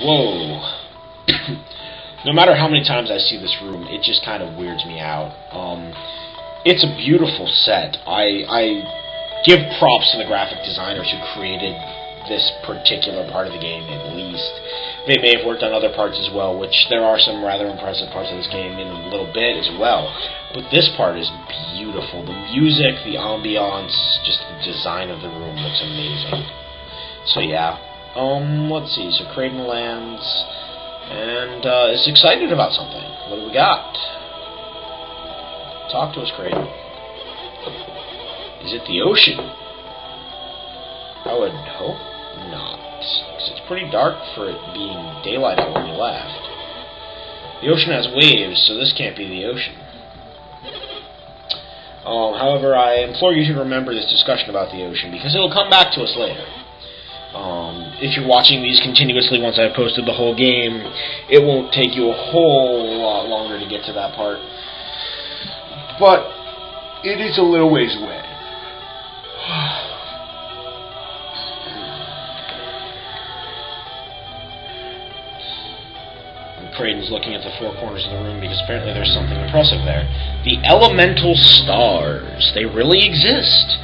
Whoa. No matter how many times I see this room, it just kind of weirds me out. It's a beautiful set. I give props to the graphic designers who created this particular part of the game, at least. They may have worked on other parts as well, which there are some rather impressive parts of this game in a little bit as well. But this part is beautiful. The music, the ambiance, just the design of the room looks amazing. So yeah. Let's see. So Kraden lands and is excited about something. What do we got? Talk to us, Kraden. Is it the ocean? I would hope not, because it's pretty dark for it being daylight out when we left. The ocean has waves, so this can't be the ocean. However, I implore you to remember this discussion about the ocean, because it'll come back to us later. If you're watching these continuously once I've posted the whole game, it won't take you a whole lot longer to get to that part. But it is a little ways away. Kraden's looking at the four corners of the room because apparently there's something impressive there. The elemental stars. They really exist.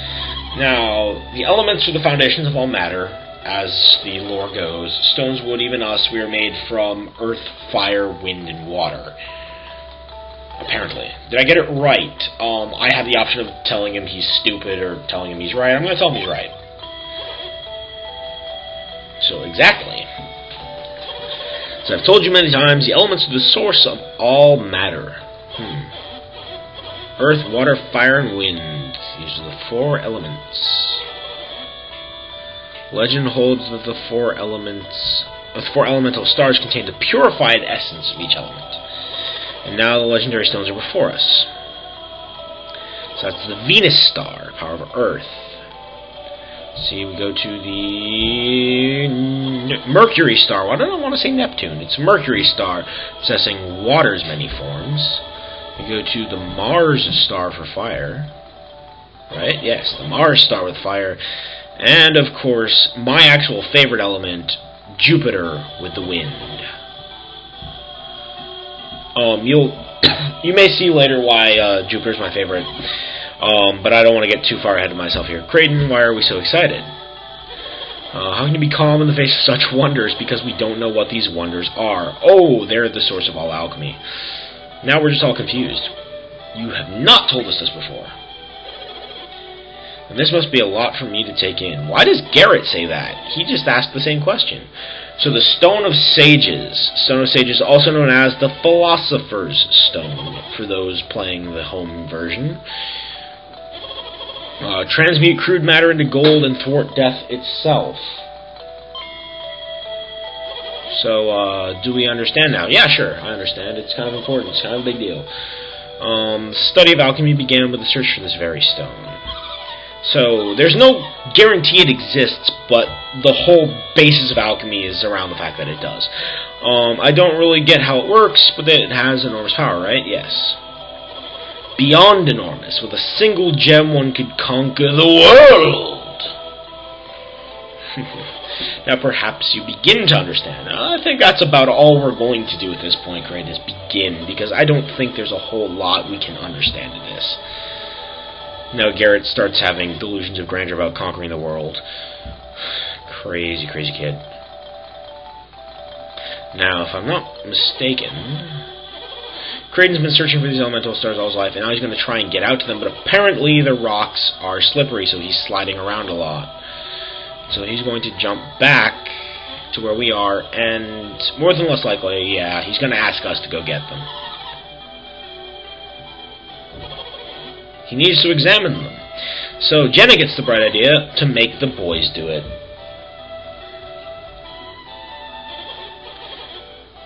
Now, the elements are the foundations of all matter, as the lore goes. Stones, wood, even us, we are made from earth, fire, wind, and water. Apparently. Did I get it right? I have the option of telling him he's stupid or telling him he's right. I'm going to tell him he's right. So, exactly. So I've told you many times, the elements are the source of all matter. Earth, water, fire, and wind. These are the four elements. Legend holds that the four elemental stars contain the purified essence of each element. And now the legendary stones are before us. So that's the Venus star, power of Earth. See, we go to the Mercury star. Why don't I want to say Neptune? It's Mercury star, possessing water's many forms. We go to the Mars star for fire. Right? Yes, the Mars star with fire. And, of course, my actual favorite element, Jupiter with the wind. You may see later why Jupiter's my favorite. But I don't want to get too far ahead of myself here. Kraden, why are we so excited? How can you be calm in the face of such wonders? Because we don't know what these wonders are. Oh, they're the source of all alchemy. Now we're just all confused. You have not told us this before. And this must be a lot for me to take in. Why does Garrett say that? He just asked the same question. So the Stone of Sages. Stone of Sages, also known as the Philosopher's Stone, for those playing the home version. Transmute crude matter into gold and thwart death itself. So, do we understand now? Yeah, sure, I understand. It's kind of important. It's kind of a big deal. The study of alchemy began with the search for this very stone. So, there's no guarantee it exists, but the whole basis of alchemy is around the fact that it does. I don't really get how it works, but it has enormous power, right? Yes. Beyond enormous. With a single gem, one could conquer the world. Now, perhaps you begin to understand. I think that's about all we're going to do at this point, Kraden, is begin, because I don't think there's a whole lot we can understand in this. Now Garrett starts having delusions of grandeur about conquering the world. Crazy, crazy kid. Now, if I'm not mistaken, Kraden's been searching for these elemental stars all his life, and now he's going to try and get out to them, but apparently the rocks are slippery, so he's sliding around a lot. So he's going to jump back to where we are, and more than less likely, yeah, he's going to ask us to go get them. He needs to examine them. So Jenna gets the bright idea to make the boys do it.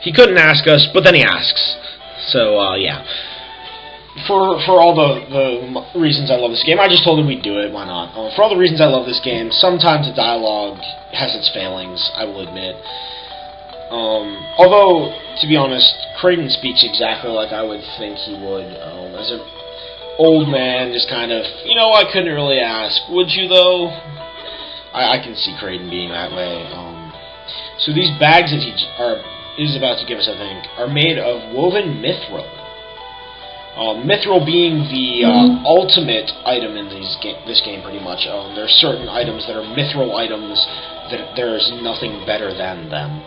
He couldn't ask us, but then he asks. So, yeah. For all the reasons I love this game, I just told him we'd do it, why not? For all the reasons I love this game, sometimes the dialogue has its failings, I will admit. Although, to be honest, Kraden speaks exactly like I would think he would, as an old man, just kind of, you know, I couldn't really ask, would you though? I can see Kraden being that way. So these bags that is about to give us, I think, are made of woven mithril. Mithril being the ultimate item in this game, pretty much. There are certain items that are mithril items that there's nothing better than them.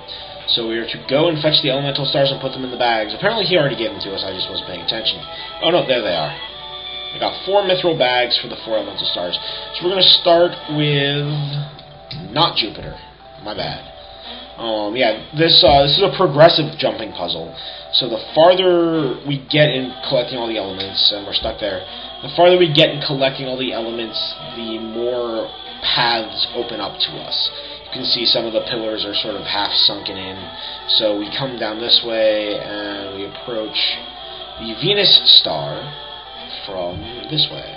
So we are to go and fetch the elemental stars and put them in the bags. Apparently he already gave them to us, I just wasn't paying attention. Oh no, there they are. I got 4 mithril bags for the 4 elemental stars. So we're going to start with... not Jupiter. My bad. Yeah, this is a progressive jumping puzzle. So the farther we get in collecting all the elements, and we're stuck there, the farther we get in collecting all the elements, the more paths open up to us. You can see some of the pillars are sort of half sunken in. So we come down this way, and we approach the Venus star from this way.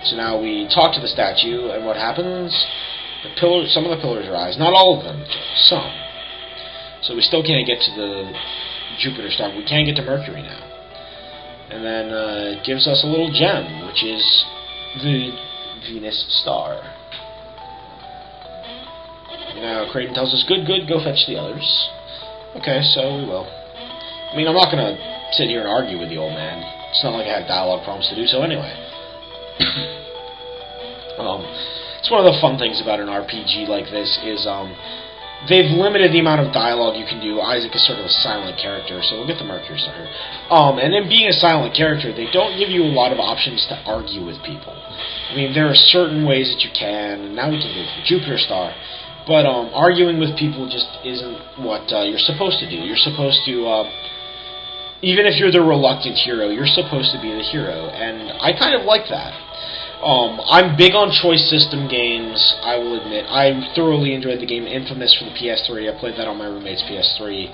So now we talk to the statue, and what happens? Some of the pillars rise. Not all of them, some. So we still can't get to the Jupiter star. We can get to Mercury now. And then it gives us a little gem, which is the Venus star. Now Kraden tells us, good, go fetch the others. Okay, so we will. I mean, I'm not going to sit here and argue with the old man. It's not like I have dialogue prompts to do so anyway. It's one of the fun things about an RPG like this is they've limited the amount of dialogue you can do. Isaac is sort of a silent character, so we'll get the Mercury star here. And in being a silent character, they don't give you a lot of options to argue with people. I mean, there are certain ways that you can, and now we can do the Jupiter star, but arguing with people just isn't what you're supposed to do. You're supposed to, even if you're the reluctant hero, you're supposed to be the hero, and I kind of like that. I'm big on choice system games, I will admit. I thoroughly enjoyed the game Infamous for the PS3. I played that on my roommate's PS3.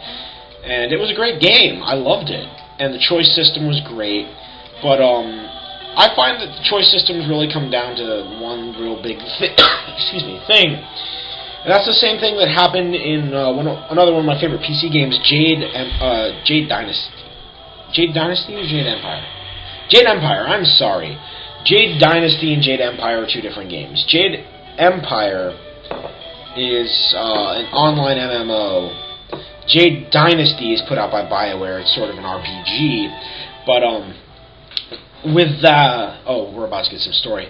And it was a great game. I loved it. And the choice system was great. But I find that the choice systems really come down to one real big thing. And that's the same thing that happened in another one of my favorite PC games, Jade Dynasty. Jade Dynasty or Jade Empire? Jade Empire, I'm sorry. Jade Dynasty and Jade Empire are 2 different games. Jade Empire is an online MMO. Jade Dynasty is put out by BioWare. It's sort of an RPG. But with that... oh, we're about to get some story.